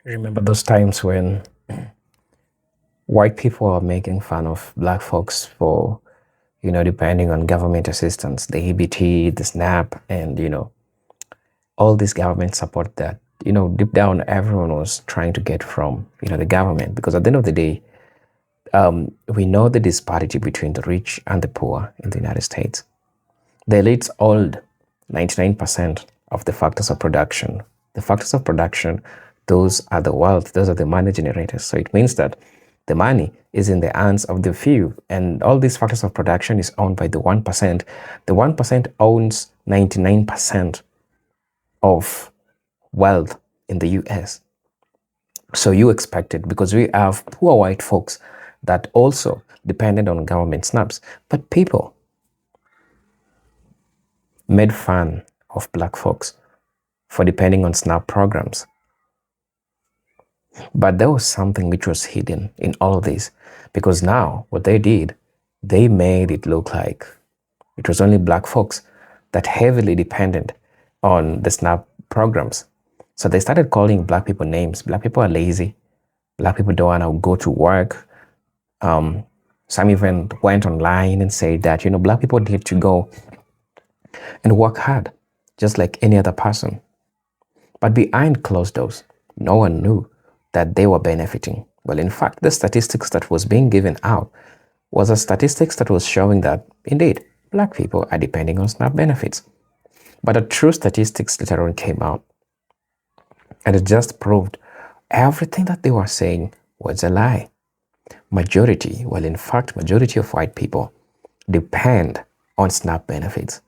Remember those times when white people are making fun of black folks for, depending on government assistance, the EBT, the SNAP, and, all this government support that, deep down, everyone was trying to get from, the government. Because at the end of the day, we know the disparity between the rich and the poor in the United States. The elites hold 99% of the factors of production. The factors of production, those are the wealth, those are the money generators. So it means that the money is in the hands of the few, and all these factors of production is owned by the 1%. The 1% owns 99% of wealth in the US. So you expect it, because we have poor white folks that also depended on government snaps. But people made fun of black folks for depending on SNAP programs. But there was something which was hidden in all of this, because now what they did, they made it look like it was only black folks that heavily depended on the SNAP programs. So they started calling black people names. Black people are lazy. Black people don't want to go to work. Some even went online and said that, black people need to go and work hard, just like any other person. But behind closed doors, no one knew that they were benefiting. Well, in fact, the statistics that was being given out was a statistics that was showing that, indeed, black people are depending on SNAP benefits. But the true statistics later on came out, and it just proved everything that they were saying was a lie. Majority of white people depend on SNAP benefits.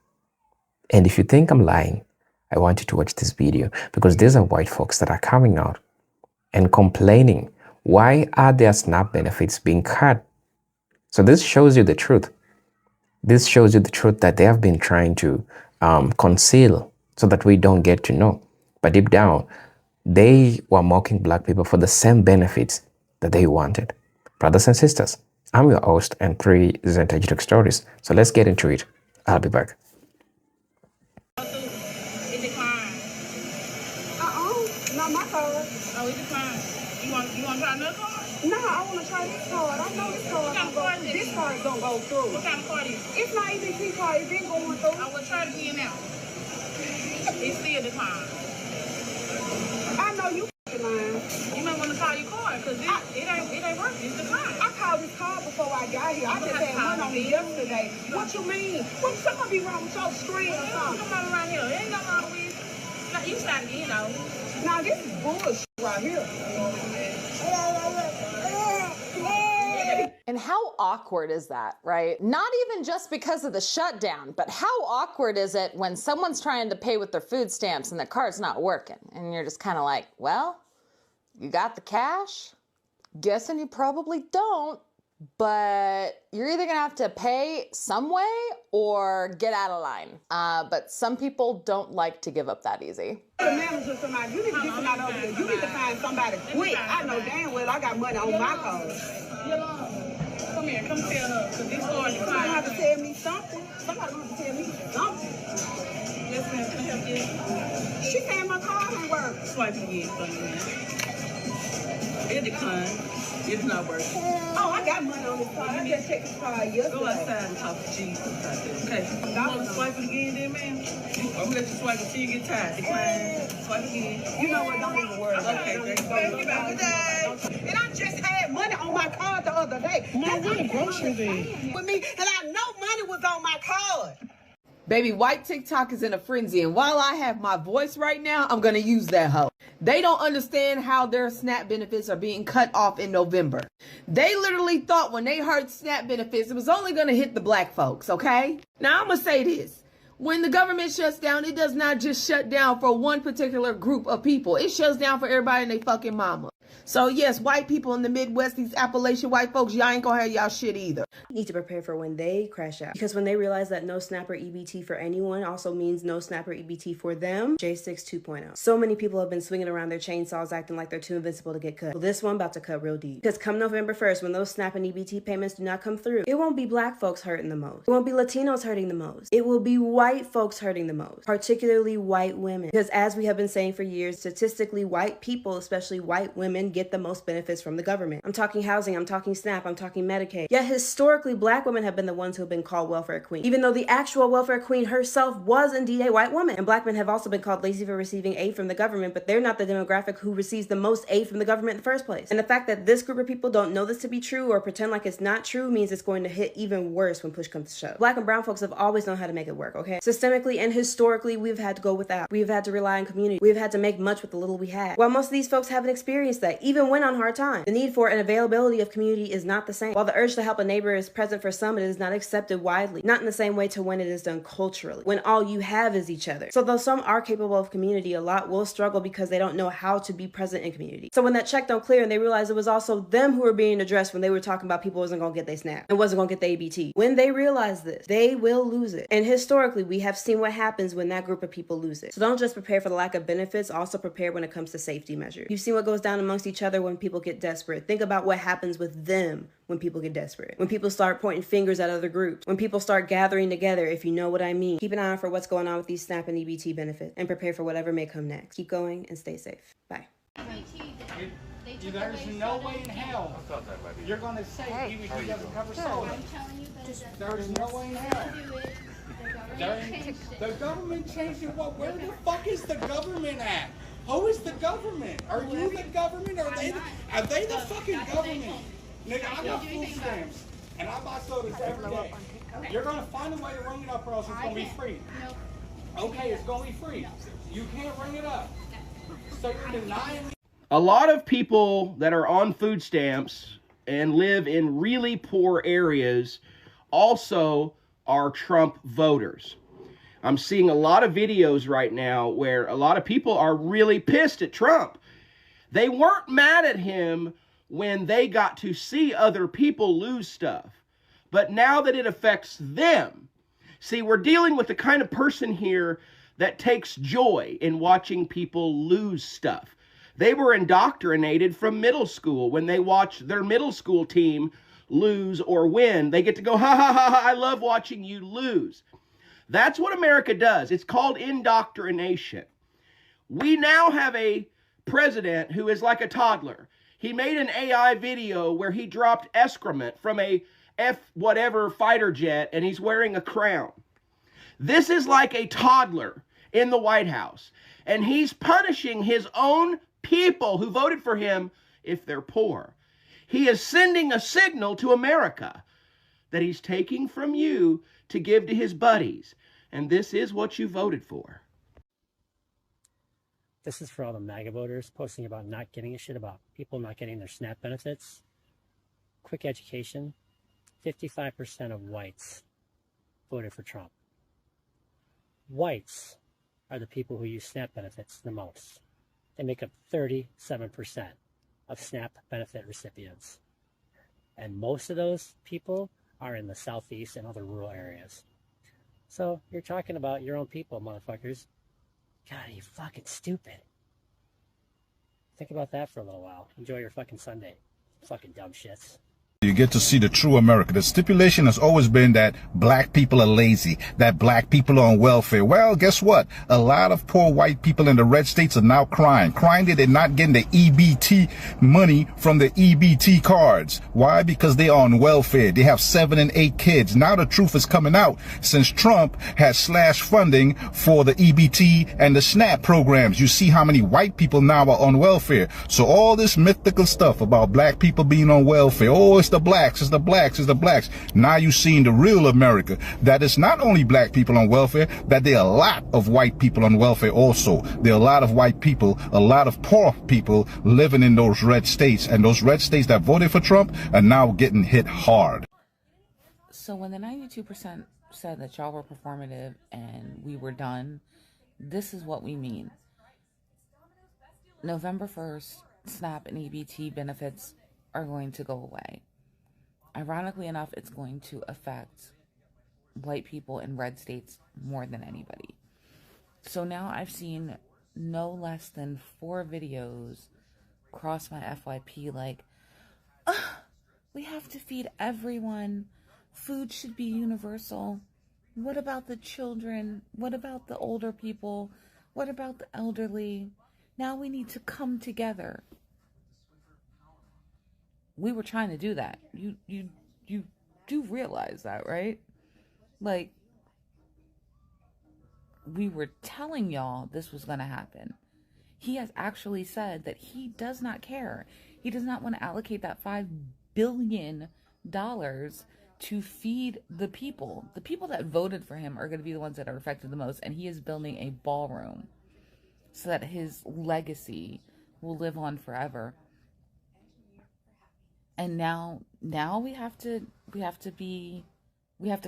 And if you think I'm lying, I want you to watch this video, because these are white folks that are coming out and complaining, why are their SNAP benefits being cut? So this shows you the truth. This shows you the truth that they have been trying to conceal so that we don't get to know. But deep down, they were mocking black people for the same benefits that they wanted. Brothers and sisters, I'm your host, and 3 is Zentage Stories. So let's get into it. I'll be back. Not my card. Oh, it declined. You want to try another card? No, I want to try this card. I know this card. What kind of card is This it? card don't go through. What kind of card is it? It's my EBT card. It been going through. I will try it again now. It's still declined. I know you lying. You may want to call your card, because it ain't working. It's declined. I called this card before I got here. I just had one on me yesterday. What you mean? What something be wrong with your screen or something? Come on around here. It ain't nothing wrong with it. Now, you start again, though. Now this is bullshit right here. And how awkward is that, right? Not even just because of the shutdown, but how awkward is it when someone's trying to pay with their food stamps and their card's not working? And you're just kind of like, well, you got the cash? Guessing you probably don't, but you're either gonna have to pay some way or get out of line. But some people don't like to give up that easy. The manager, somebody, you need to get somebody over here. You need to find somebody quick. I know damn well I got money on my card. Come here, come tell her, because this card Somebody declined. have to tell me something. Somebody have to tell me something. Yes, ma'am. Can I help you? She saying my card ain't work. Swipe again for me, ma'am. It declined. It's not working. Oh, I got money on this card. I just checked this card yesterday. Go outside and talk to Jesus. Okay. You want to swipe it again then, ma'am? I'm going to let you swipe it till you get tired. Decline. Swipe again. You know what? Don't even worry about Okay, it. thank you. Have a good day. And I just had money on my card the other day. Mom, where the groceries at? With me, and I know money was on my card. Baby, white TikTok is in a frenzy, and while I have my voice right now, I'm going to use that hoe. They don't understand how their SNAP benefits are being cut off in November. They literally thought when they heard SNAP benefits, it was only going to hit the black folks, okay? Now, I'm going to say this. When the government shuts down, it does not just shut down for one particular group of people. It shuts down for everybody and they fucking mama. So yes, white people in the Midwest, these Appalachian white folks, y'all ain't gonna have y'all shit either. Need to prepare for when they crash out. Because when they realize that no SNAP or EBT for anyone also means no SNAP or EBT for them, J6 2.0. So many people have been swinging around their chainsaws acting like they're too invincible to get cut. Well, this one about to cut real deep. Because come November 1st, when those SNAP and EBT payments do not come through, it won't be black folks hurting the most. It won't be Latinos hurting the most. It will be white folks hurting the most, particularly white women. Because as we have been saying for years, statistically, white people, especially white women, get the most benefits from the government. I'm talking housing, I'm talking SNAP, I'm talking Medicaid. Yet historically, black women have been the ones who have been called welfare queen, even though the actual welfare queen herself was indeed a white woman. And black men have also been called lazy for receiving aid from the government, but they're not the demographic who receives the most aid from the government in the first place. And the fact that this group of people don't know this to be true or pretend like it's not true means it's going to hit even worse when push comes to shove. Black and brown folks have always known how to make it work, okay? Systemically and historically, we've had to go without. We've had to rely on community. We've had to make much with the little we had. While most of these folks haven't experienced that, even when on hard times, the need for and availability of community is not the same. While the urge to help a neighbor is present for some, it is not accepted widely. Not in the same way to when it is done culturally, when all you have is each other. So though some are capable of community, a lot will struggle because they don't know how to be present in community. So when that check don't clear and they realize it was also them who were being addressed when they were talking about people wasn't gonna get their SNAP and wasn't gonna get their ABT. When they realize this, they will lose it. And historically, we have seen what happens when that group of people lose it. So don't just prepare for the lack of benefits, also prepare when it comes to safety measures. You've seen what goes down amongst each other when people get desperate. Think about what happens with them when people get desperate. When people start pointing fingers at other groups. When people start gathering together, if you know what I mean. Keep an eye out for what's going on with these SNAP and EBT benefits and prepare for whatever may come next. Keep going and stay safe. Bye. There's no way in hell you're going to say EBT doesn't cover soda. There is no way in hell. The government changed it. Well, where the fuck is the government at? Who is the government? Are you the government? Are they the fucking government? Nigga, I got food stamps and I buy sodas every day. You're gonna find a way to ring it up or else it's gonna be free. Okay, it's gonna be free. You can't ring it up. So you're denying me. A lot of people that are on food stamps and live in really poor areas also are Trump voters. I'm seeing a lot of videos right now where a lot of people are really pissed at Trump. They weren't mad at him when they got to see other people lose stuff. But now that it affects them, see, we're dealing with the kind of person here that takes joy in watching people lose stuff. They were indoctrinated from middle school. When they watch their middle school team lose or win, they get to go, ha, ha, ha, ha, I love watching you lose. That's what America does. It's called indoctrination. We now have a president who is like a toddler. He made an AI video where he dropped excrement from a F-whatever fighter jet and he's wearing a crown. This is like a toddler in the White House. And he's punishing his own people who voted for him if they're poor. He is sending a signal to America that he's taking from you to give to his buddies. And this is what you voted for. This is for all the MAGA voters posting about not getting a shit about people not getting their SNAP benefits. Quick education, 55% of whites voted for Trump. Whites are the people who use SNAP benefits the most. They make up 37% of SNAP benefit recipients. And most of those people are in the Southeast and other rural areas. So you're talking about your own people, motherfuckers. God, are you fucking stupid? Think about that for a little while. Enjoy your fucking Sunday. Fucking dumb shits. You get to see the true America. The stipulation has always been that black people are lazy, that black people are on welfare. Well, guess what? A lot of poor white people in the red states are now crying that they're not getting the EBT money from the EBT cards. Why? Because they are on welfare. They have 7 and 8 kids. Now the truth is coming out since Trump has slashed funding for the EBT and the SNAP programs. You see how many white people now are on welfare. So all this mythical stuff about black people being on welfare, oh, it's the blacks, it's the blacks, it's the blacks. Now you're seeing the real America, that it's not only black people on welfare, that there are a lot of white people on welfare also. There are a lot of white people, a lot of poor people living in those red states, and those red states that voted for Trump are now getting hit hard. So when the 92% said that y'all were performative and we were done, this is what we mean. November 1st, SNAP and EBT benefits are going to go away. Ironically enough, it's going to affect white people in red states more than anybody. So now I've seen no less than 4 videos cross my FYP like, we have to feed everyone. Food should be universal. What about the children? What about the older people? What about the elderly? Now we need to come together. We were trying to do that. You do realize that, right? Like, we were telling y'all this was going to happen. He has actually said that he does not care. He does not want to allocate that $5 billion to feed the people. The people that voted for him are going to be the ones that are affected the most. And he is building a ballroom so that his legacy will live on forever. And now we have to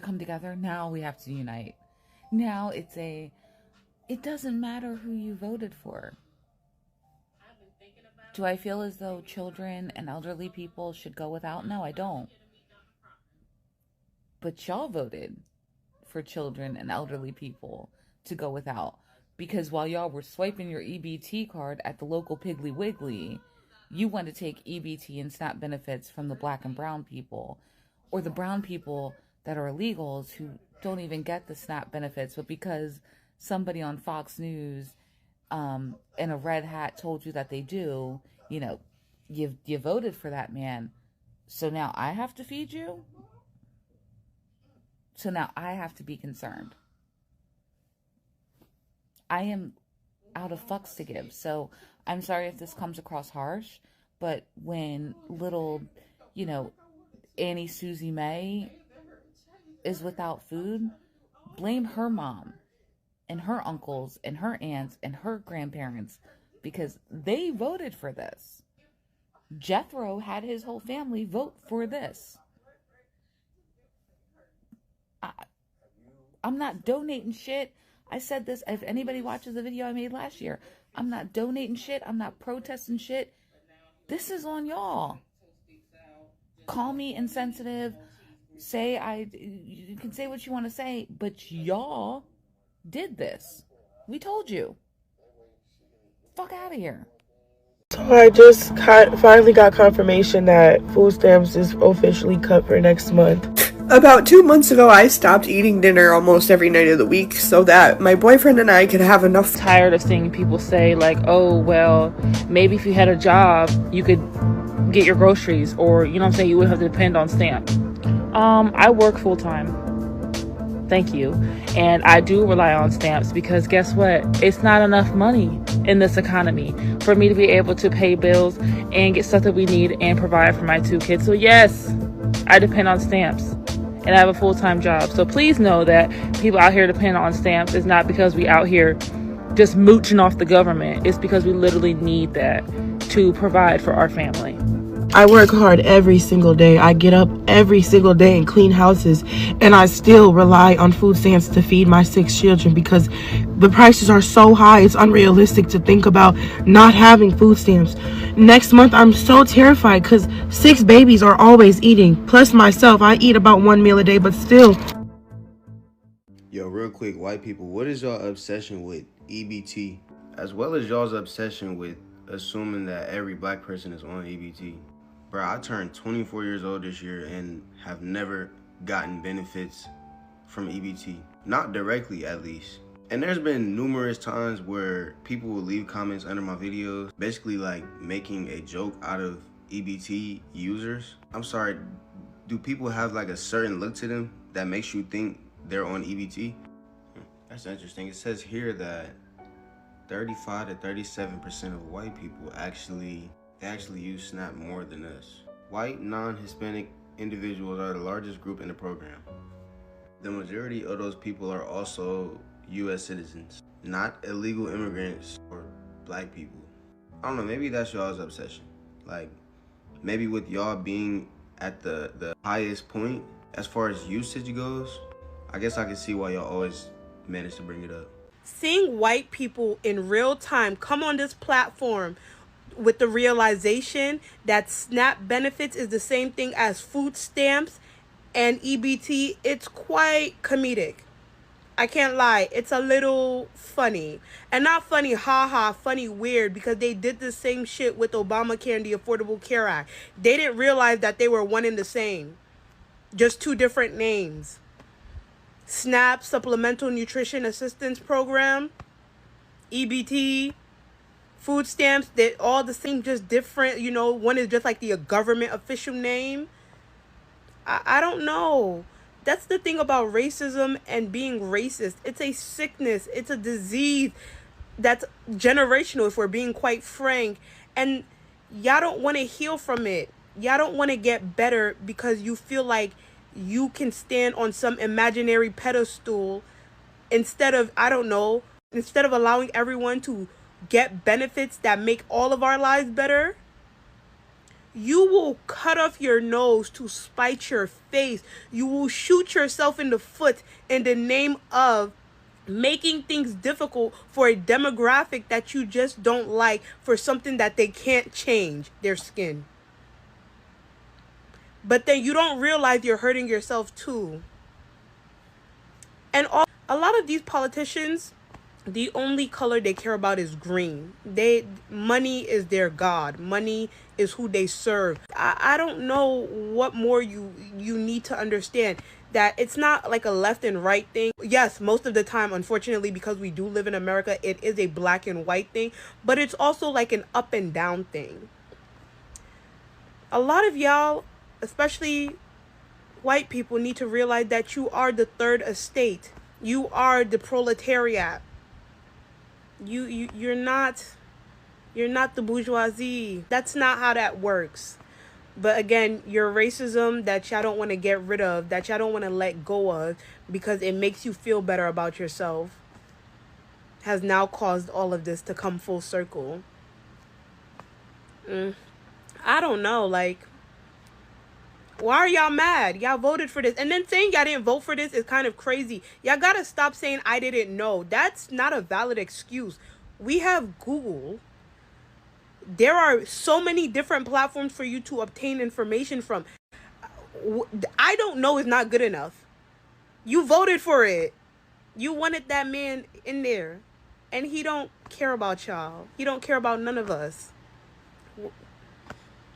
come together. Now we have to unite. Now it doesn't matter who you voted for. Do I feel as though children and elderly people should go without? No, I don't. But y'all voted for children and elderly people to go without. Because while y'all were swiping your EBT card at the local Piggly Wiggly, you want to take EBT and SNAP benefits from the black and brown people, or the brown people that are illegals who don't even get the SNAP benefits, but because somebody on Fox News in a red hat told you that they do, you voted for that man. So now I have to feed you? So now I have to be concerned. I am out of fucks to give. So I'm sorry if this comes across harsh, but when little, Annie Susie May is without food, blame her mom and her uncles and her aunts and her grandparents, because they voted for this. Jethro had his whole family vote for this. I'm not donating shit. I said this, if anybody watches the video I made last year, I'm not donating shit. I'm not protesting shit. This is on y'all. Call me insensitive. You can say what you want to say, but y'all did this. We told you. Fuck out of here. So I just finally got confirmation that food stamps is officially cut for next month. About 2 months ago, I stopped eating dinner almost every night of the week so that my boyfriend and I could have enough. Tired of seeing people say like, oh, well, maybe if you had a job, you could get your groceries, or, you wouldn't have to depend on stamps. I work full time. Thank you. And I do rely on stamps because guess what? It's not enough money in this economy for me to be able to pay bills and get stuff that we need and provide for my 2 kids. So yes, I depend on stamps. And I have a full-time job. So please know that people out here depend on stamps is not because we out here just mooching off the government. It's because we literally need that to provide for our family. I work hard every single day. I get up every single day and clean houses, and I still rely on food stamps to feed my 6 children because the prices are so high. It's unrealistic to think about not having food stamps. Next month, I'm so terrified because 6 babies are always eating. Plus myself, I eat about 1 meal a day, but still. Yo, real quick, white people, what is y'all obsession with EBT? As well as y'all's obsession with assuming that every black person is on EBT. Bro, I turned 24 years old this year and have never gotten benefits from EBT. Not directly, at least. And there's been numerous times where people will leave comments under my videos, basically like making a joke out of EBT users. I'm sorry, do people have like a certain look to them that makes you think they're on EBT? That's interesting. It says here that 35 to 37% of white people actually use SNAP more than us. White, non-Hispanic individuals are the largest group in the program. The majority of those people are also U.S. citizens, not illegal immigrants or black people. I don't know, maybe that's y'all's obsession. Like, maybe with y'all being at the highest point as far as usage goes, I guess I can see why y'all always manage to bring it up. Seeing white people in real time come on this platform with the realization that SNAP benefits is the same thing as food stamps and EBT, it's quite comedic. I can't lie. It's a little funny. And not funny, haha, funny, weird, because they did the same shit with Obamacare and the Affordable Care Act. They didn't realize that they were one and the same. Just two different names. SNAP, Supplemental Nutrition Assistance Program, EBT, food stamps, they're all the same, just different. You know, one is just like the government official name. I don't know. That's the thing about racism and being racist. It's a sickness. It's a disease that's generational, if we're being quite frank. And y'all don't want to heal from it. Y'all don't want to get better because you feel like you can stand on some imaginary pedestal instead of, I don't know, instead of allowing everyone to get benefits that make all of our lives better. You will cut off your nose to spite your face. You will shoot yourself in the foot in the name of making things difficult for a demographic that you just don't like, for something that they can't change, their skin. But then you don't realize you're hurting yourself too. And a lot of these politicians, the only color they care about is green. Money is their god. Money is who they serve. I don't know what more you need to understand. That it's not like a left and right thing. Yes, most of the time, unfortunately, because we do live in America, it is a black and white thing. But it's also like an up and down thing. A lot of y'all, especially white people, need to realize that you are the third estate. You are the proletariat. You're not the bourgeoisie. That's not how that works. But again, your racism that y'all don't want to get rid of, that y'all don't want to let go of because it makes you feel better about yourself, has now caused all of this to come full circle. I don't know, like, why are y'all mad? Y'all voted for this. And then saying y'all didn't vote for this is kind of crazy. Y'all gotta stop saying I didn't know. That's not a valid excuse. We have Google. There are so many different platforms for you to obtain information from. I don't know is not good enough. You voted for it. You wanted that man in there. And he don't care about y'all. He don't care about none of us.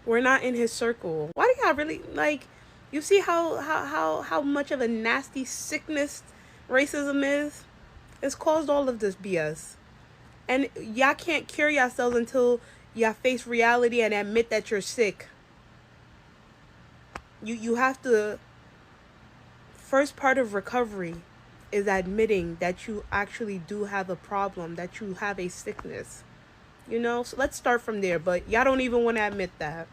We're not in his circle. Why do y'all really, like, you see how much of a nasty sickness racism is? It's caused all of this BS. And y'all can't cure yourselves until y'all face reality and admit that you're sick. You have to, first part of recovery is admitting that you actually do have a problem, that you have a sickness. You know, so let's start from there. But y'all don't even want to admit that.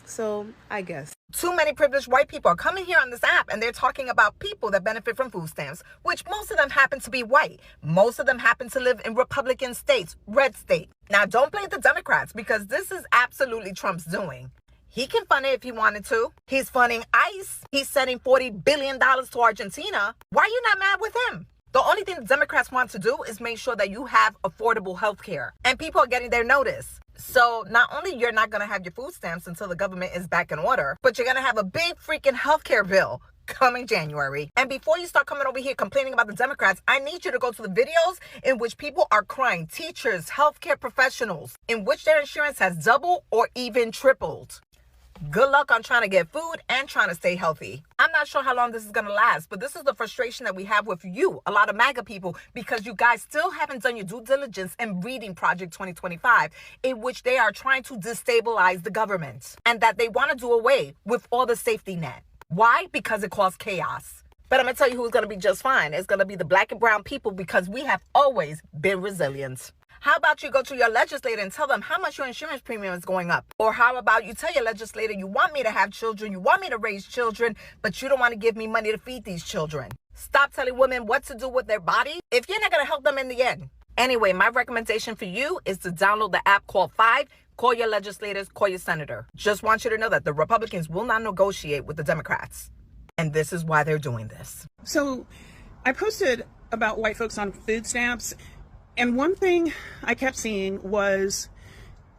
So I guess. Too many privileged white people are coming here on this app and they're talking about people that benefit from food stamps, which most of them happen to be white. Most of them happen to live in Republican states, red state. Now, don't blame the Democrats because this is absolutely Trump's doing. He can fund it if he wanted to. He's funding ICE. He's sending $40 billion to Argentina. Why are you not mad with him? The only thing the Democrats want to do is make sure that you have affordable health care and people are getting their notice. So not only you're not going to have your food stamps until the government is back in order, but you're going to have a big freaking healthcare bill coming January. And before you start coming over here complaining about the Democrats, I need you to go to the videos in which people are crying, teachers, healthcare professionals, in which their insurance has doubled or even tripled. Good luck on trying to get food and trying to stay healthy. I'm not sure how long this is going to last, but this is the frustration that we have with you, a lot of MAGA people, because you guys still haven't done your due diligence in reading Project 2025, in which they are trying to destabilize the government and that they want to do away with all the safety net. Why? Because it caused chaos. But I'm going to tell you who's going to be just fine. It's going to be the black and brown people because we have always been resilient. How about you go to your legislator and tell them how much your insurance premium is going up? Or how about you tell your legislator you want me to have children, you want me to raise children, but you don't want to give me money to feed these children. Stop telling women what to do with their body if you're not going to help them in the end. Anyway, my recommendation for you is to download the app called 5. Call your legislators, call your senator. Just want you to know that the Republicans will not negotiate with the Democrats. And this is why they're doing this. So I posted about white folks on food stamps. And one thing I kept seeing was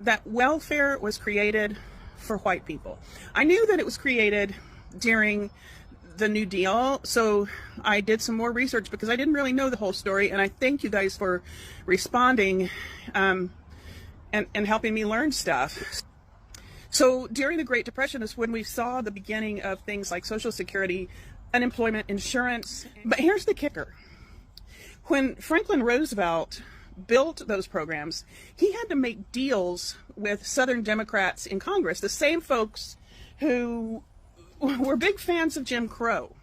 that welfare was created for white people. I knew that it was created during the New Deal, so I did some more research because I didn't really know the whole story, and I thank you guys for responding and helping me learn stuff. So during the Great Depression is when we saw the beginning of things like Social Security, unemployment insurance. But here's the kicker. When Franklin Roosevelt built those programs, he had to make deals with Southern Democrats in Congress, the same folks who were big fans of Jim Crow,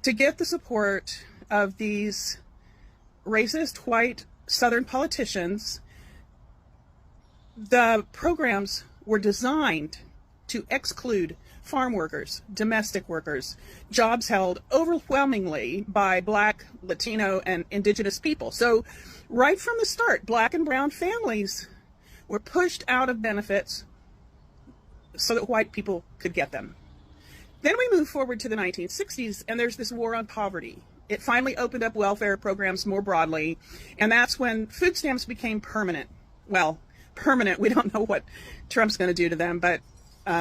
to get the support of these racist white Southern politicians. The programs were designed to exclude farm workers, domestic workers, jobs held overwhelmingly by Black, Latino, and Indigenous people. So right from the start, Black and brown families were pushed out of benefits so that white people could get them. Then we move forward to the 1960s, and there's this war on poverty. It finally opened up welfare programs more broadly, and that's when food stamps became permanent. Well, permanent, we don't know what Trump's going to do to them, but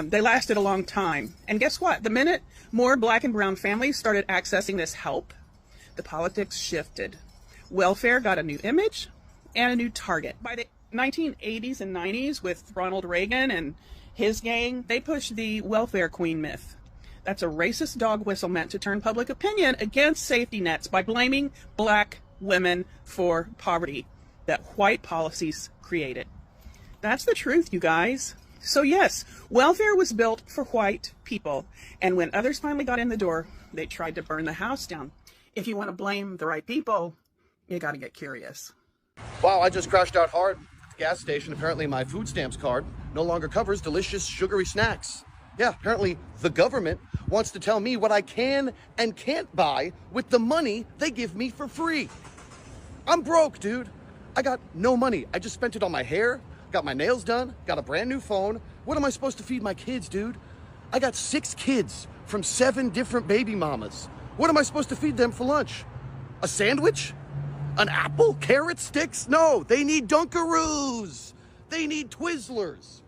they lasted a long time. And guess what? The minute more Black and brown families started accessing this help, the politics shifted. Welfare got a new image and a new target. By the 1980s and 90s, with Ronald Reagan and his gang, they pushed the welfare queen myth. That's a racist dog whistle meant to turn public opinion against safety nets by blaming Black women for poverty that white policies created. That's the truth, you guys. So yes, welfare was built for white people, and when others finally got in the door, they tried to burn the house down. If you want to blame the right people, you got to get curious. Wow, I just crashed out hard at the gas station. Apparently my food stamps card no longer covers delicious sugary snacks. Yeah, apparently the government wants to tell me what I can and can't buy with the money they give me for free. I'm broke, dude. I got no money. I just spent it on my hair, got my nails done, got a brand new phone. What am I supposed to feed my kids, dude? I got 6 kids from 7 different baby mamas. What am I supposed to feed them for lunch? A sandwich? An apple? Carrot sticks? No, they need Dunkaroos. They need Twizzlers.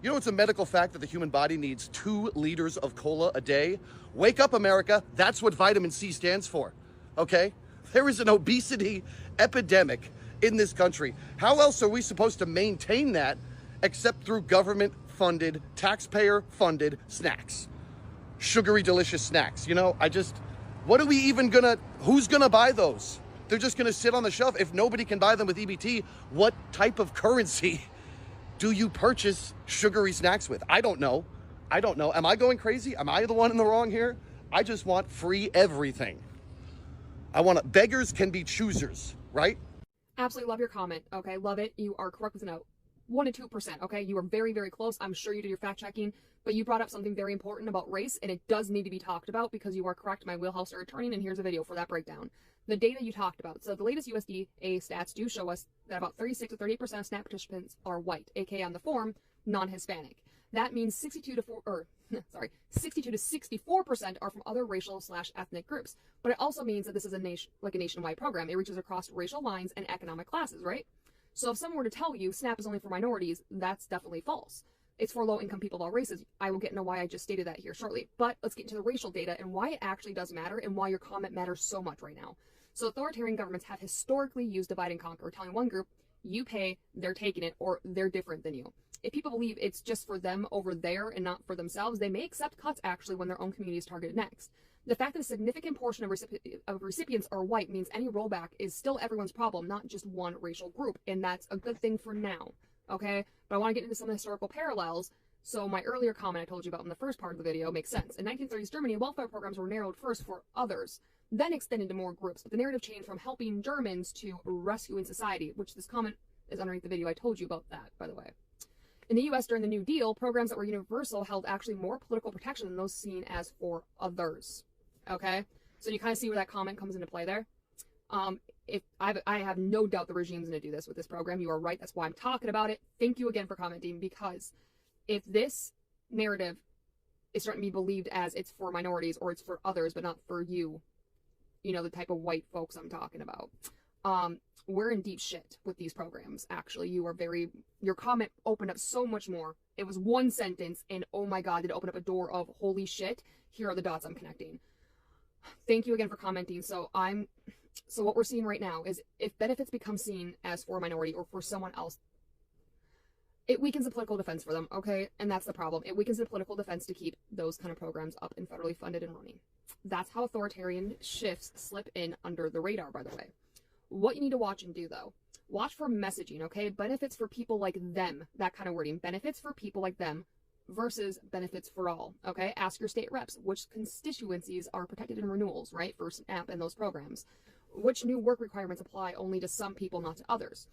You know, it's a medical fact that the human body needs 2 liters of cola a day. Wake up, America. That's what vitamin C stands for, okay? There is an obesity epidemic in this country. How else are we supposed to maintain that except through government-funded, taxpayer-funded snacks? Sugary, delicious snacks. You know, what are we even who's gonna buy those? They're just gonna sit on the shelf. If nobody can buy them with EBT, what type of currency do you purchase sugary snacks with? I don't know. Am I going crazy? Am I the one in the wrong here? I just want free everything. Beggars can be choosers, right? Absolutely love your comment. Okay, love it. You are correct with a note. 1 to 2%. Okay, you are very, very close. I'm sure you did your fact checking, but you brought up something very important about race, and it does need to be talked about because you are correct. My wheelhouse are turning, and here's a video for that breakdown. The data you talked about. So the latest USDA stats do show us that about 36 to 38% of SNAP participants are white, aka on the form, non-Hispanic. That means 62 to 64% are from other racial/ethnic groups. But it also means that this is a nationwide program. It reaches across racial lines and economic classes, right? So if someone were to tell you SNAP is only for minorities, that's definitely false. It's for low-income people of all races. I will get into why I just stated that here shortly. But let's get into the racial data and why it actually does matter and why your comment matters so much right now. So authoritarian governments have historically used divide and conquer, telling one group, you pay, they're taking it, or they're different than you. If people believe it's just for them over there and not for themselves, they may accept cuts actually when their own community is targeted next. The fact that a significant portion of recipients are white means any rollback is still everyone's problem, not just one racial group, and that's a good thing for now, okay? But I want to get into some historical parallels. So my earlier comment I told you about in the first part of the video makes sense. In 1930s Germany, welfare programs were narrowed first for others, then extended to more groups, but the narrative changed from helping Germans to rescuing society, which this comment is underneath the video. I told you about that, by the way. In the US during the New Deal, programs that were universal held actually more political protection than those seen as for others. Okay? So you kind of see where that comment comes into play there. If I have no doubt the regime's going to do this with this program. You are right. That's why I'm talking about it. Thank you again for commenting, because if this narrative is starting to be believed as it's for minorities or it's for others but not for you, you know, the type of white folks I'm talking about, we're in deep shit with these programs. Actually, your comment opened up so much more. It was one sentence, and oh my God, did it open up a door of holy shit. Here are the dots I'm connecting. Thank you again for commenting. So what we're seeing right now is if benefits become seen as for a minority or for someone else, it weakens the political defense for them, okay? And that's the problem. It weakens the political defense to keep those kind of programs up and federally funded and running. That's how authoritarian shifts slip in under the radar, by the way. What you need to watch and do, though, watch for messaging, okay? Benefits for people like them, that kind of wording. Benefits for people like them versus benefits for all, okay? Ask your state reps which constituencies are protected in renewals, right, for SNAP and those programs. Which new work requirements apply only to some people, not to others.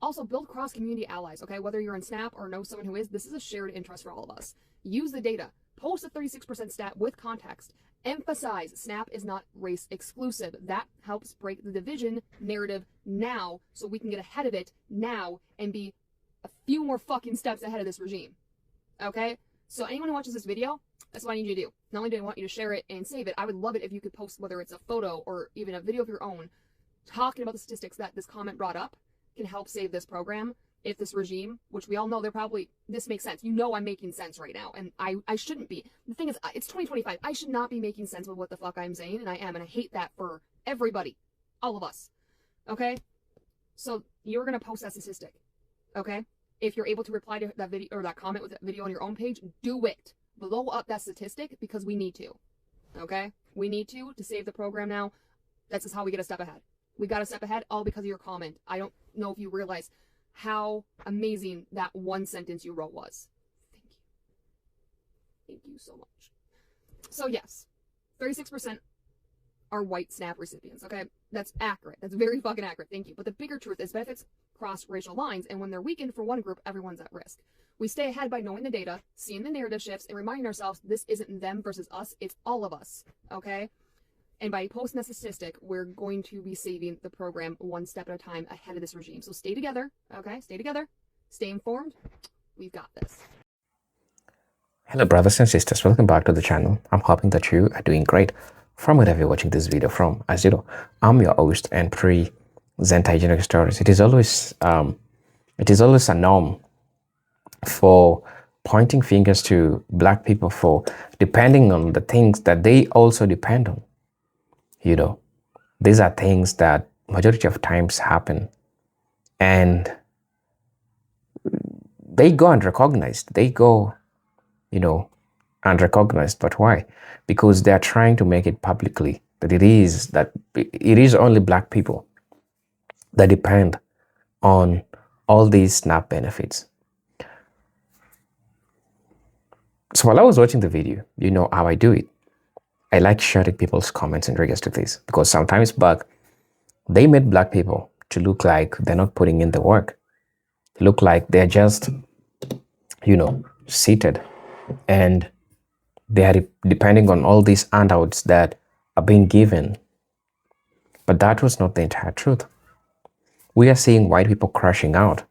Also, build cross-community allies, okay? Whether you're in SNAP or know someone who is, this is a shared interest for all of us. Use the data. Post a 36% stat with context. Emphasize SNAP is not race exclusive. That helps break the division narrative now so we can get ahead of it now and be a few more fucking steps ahead of this regime. Okay? So anyone who watches this video, that's what I need you to do. Not only do I want you to share it and save it, I would love it if you could post, whether it's a photo or even a video of your own, talking about the statistics that this comment brought up can help save this program. If this regime, which we all know this makes sense. You know I'm making sense right now, and I shouldn't be. The thing is, it's 2025. I should not be making sense with what the fuck I'm saying, and I am, and I hate that for everybody. All of us. Okay? So you're going to post that statistic. Okay? If you're able to reply to that video or that comment with that video on your own page, do it. Blow up that statistic because we need to. Okay? We need to save the program now. That's just how we get a step ahead. We got a step ahead all because of your comment. I don't know if you realize how amazing that one sentence you wrote was. Thank you. Thank you so much. So yes, 36% are white SNAP recipients, okay? That's accurate. That's very fucking accurate. Thank you. But the bigger truth is benefits cross racial lines, and when they're weakened for one group, everyone's at risk. We stay ahead by knowing the data, seeing the narrative shifts, and reminding ourselves this isn't them versus us, it's all of us, okay? And by posting that statistic, we're going to be saving the program one step at a time ahead of this regime. So stay together, okay? Stay together. Stay informed. We've got this. Hello brothers and sisters, welcome back to the channel. I'm hoping that you are doing great from wherever you're watching this video from. As you know, I'm your host and presenter Generic Stories. It is always a norm for pointing fingers to black people for depending on the things that they also depend on. You know, these are things that majority of times happen and they go unrecognized. They go, unrecognized. But why? Because they are trying to make it publicly that it is only black people that depend on all these SNAP benefits. So while I was watching the video, you know how I do it. I like sharing people's comments in regards to this because sometimes they made black people to look like they're not putting in the work. Look like they're just, seated and they are depending on all these handouts that are being given. But that was not the entire truth. We are seeing white people crashing out.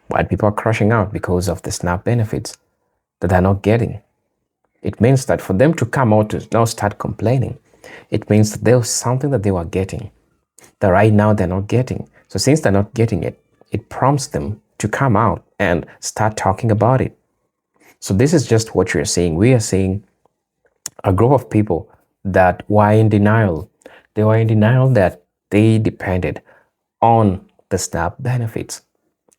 White people are crashing out because of the SNAP benefits that they're not getting. It means that for them to come out to now start complaining, it means that there was something that they were getting that right now they're not getting. So since they're not getting it, it prompts them to come out and start talking about it. So this is just what you're seeing. We are seeing a group of people that were in denial. They were in denial that they depended on the SNAP benefits.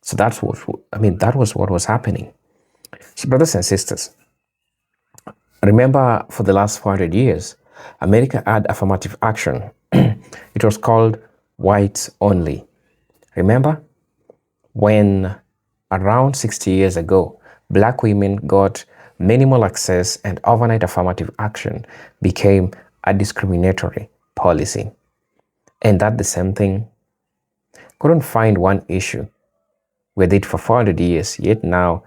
So that was what was happening. So brothers and sisters, remember, for the last 400 years, America had affirmative action. It was called whites only. Remember? When around 60 years ago, black women got minimal access and overnight affirmative action became a discriminatory policy. And that the same thing. Couldn't find one issue with it for 400 years, yet now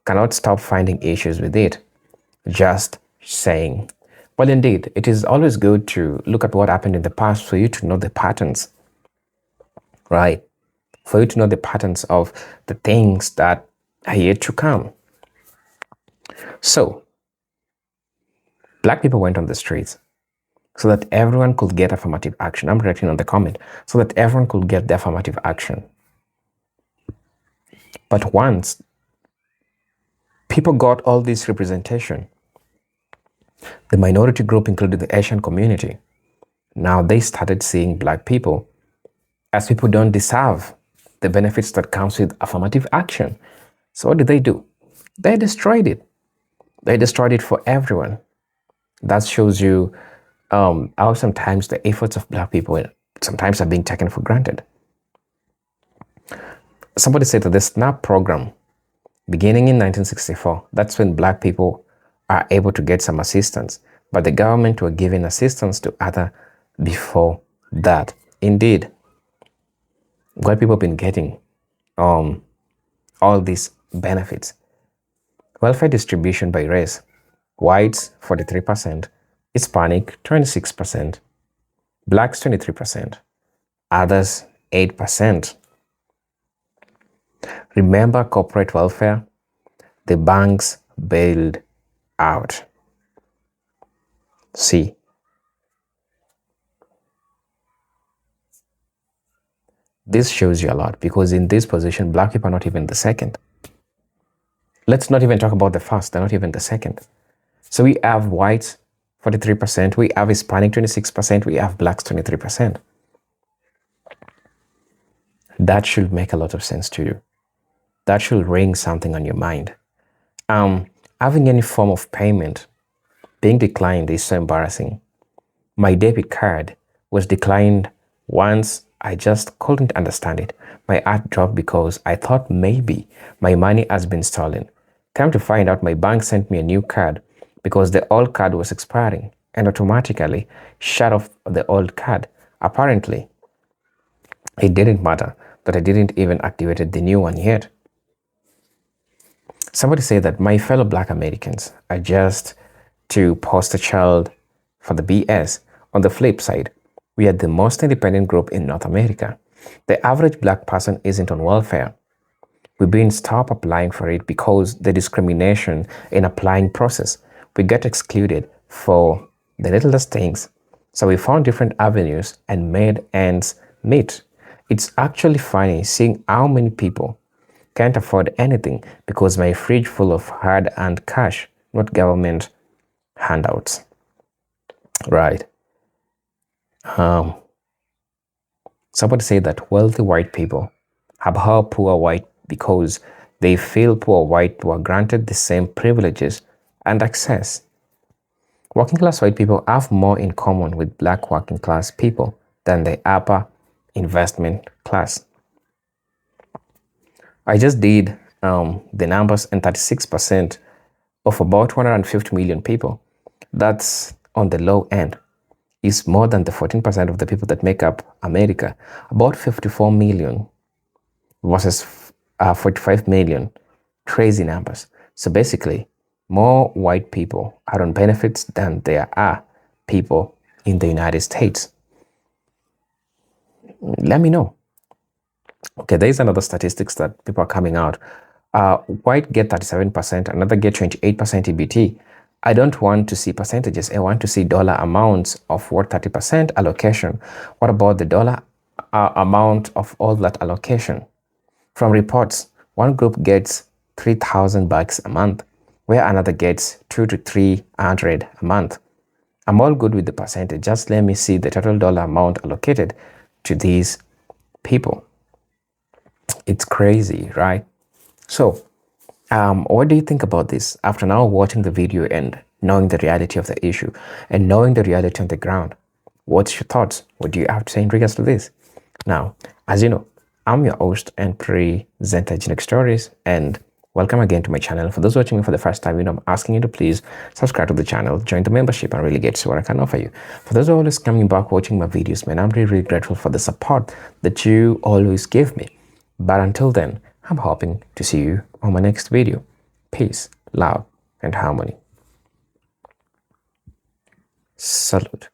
cannot stop finding issues with it. Just saying. Well, indeed, it is always good to look at what happened in the past for you to know the patterns, right? For you to know the patterns of the things that are yet to come. So, black people went on the streets. so that everyone could get affirmative action. I'm writing on the comment, so that everyone could get the affirmative action. But once people got all this representation, the minority group included the Asian community, now they started seeing black people as people don't deserve the benefits that comes with affirmative action. So what did they do? They destroyed it. They destroyed it for everyone. That shows you how sometimes the efforts of black people sometimes are being taken for granted. Somebody said that the SNAP program, beginning in 1964, that's when black people are able to get some assistance. But the government were giving assistance to other before that. Indeed, white people have been getting all these benefits. Welfare distribution by race. Whites, 43%. Hispanic, 26%. Blacks, 23%. Others, 8%. Remember corporate welfare? The banks bailed out. See. This shows you a lot, because in this position, black people are not even the second. Let's not even talk about the first, they're not even the second. So we have whites, 43%, we have Hispanic, 26%, we have blacks, 23%. That should make a lot of sense to you. That should ring something on your mind. Having any form of payment being declined is so embarrassing. My debit card was declined once. I just couldn't understand it. My heart dropped because I thought maybe my money has been stolen. Come to find out, my bank sent me a new card because the old card was expiring and automatically shut off the old card. Apparently, it didn't matter that I didn't even activate the new one yet. Somebody said that my fellow black Americans are just to poster child for the BS. On the flip side, we are the most independent group in North America. The average black person isn't on welfare. We've been stopped applying for it because the discrimination in applying process. We get excluded for the littlest things. So we found different avenues and made ends meet. It's actually funny seeing how many people can't afford anything because my fridge full of hard-earned cash, not government handouts. Right. Somebody said that wealthy white people have hurt poor white because they feel poor white were granted the same privileges and access. Working class white people have more in common with black working class people than the upper investment class. I just did the numbers, and 36% of about 150 million people, that's on the low end, is more than the 14% of the people that make up America. About 54 million versus 45 million, crazy numbers. So basically, more white people are on benefits than there are people in the United States. Let me know. Okay, there is another statistics that people are coming out. White get 37%, another get 28% EBT. I don't want to see percentages. I want to see dollar amounts of what 30% allocation. What about the dollar amount of all that allocation? From reports, one group gets $3,000 a month, where another gets $200 to $300 a month. I'm all good with the percentage. Just let me see the total dollar amount allocated to these people. It's crazy, right? So, what do you think about this after now watching the video and knowing the reality of the issue and knowing the reality on the ground? What's your thoughts? What do you have to say in regards to this? Now, as you know, I'm your host and presenter, Genetic Stories, and welcome again to my channel. For those watching me for the first time, I'm asking you to please subscribe to the channel, join the membership, and really get to what I can offer you. For those who are always coming back watching my videos, man, I'm really grateful for the support that you always give me. But until then, I'm hoping to see you on my next video. Peace, love, and harmony. Salute.